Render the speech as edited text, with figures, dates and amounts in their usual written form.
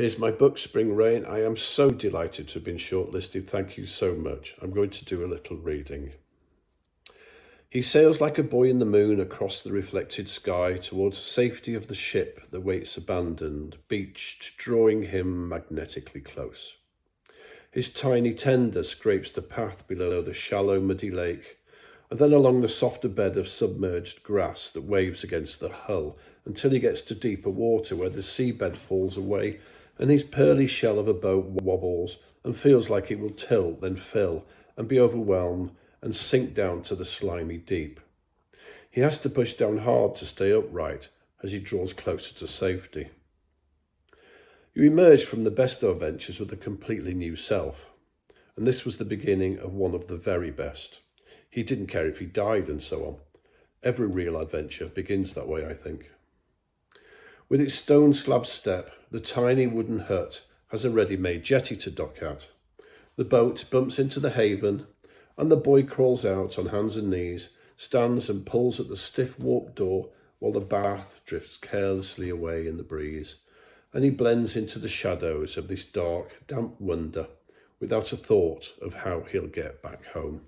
Here's my book, Spring Rain. I am so delighted to have been shortlisted. Thank you so much. I'm going to do a little reading. He sails like a boy in the moon across the reflected sky towards the safety of the ship that waits abandoned, beached, drawing him magnetically close. His tiny tender scrapes the path below the shallow, muddy lake, and then along the softer bed of submerged grass that waves against the hull until he gets to deeper water where the seabed falls away and his pearly shell of a boat wobbles and feels like it will tilt, then fill and be overwhelmed and sink down to the slimy deep. He has to push down hard to stay upright as he draws closer to safety. You emerge from the best of adventures with a completely new self, and this was the beginning of one of the very best. He didn't care if he died and so on. Every real adventure begins that way, I think. With its stone slab step, the tiny wooden hut has a ready-made jetty to dock at. The boat bumps into the haven, and the boy crawls out on hands and knees, stands and pulls at the stiff warped door while the bath drifts carelessly away in the breeze, and he blends into the shadows of this dark, damp wonder without a thought of how he'll get back home.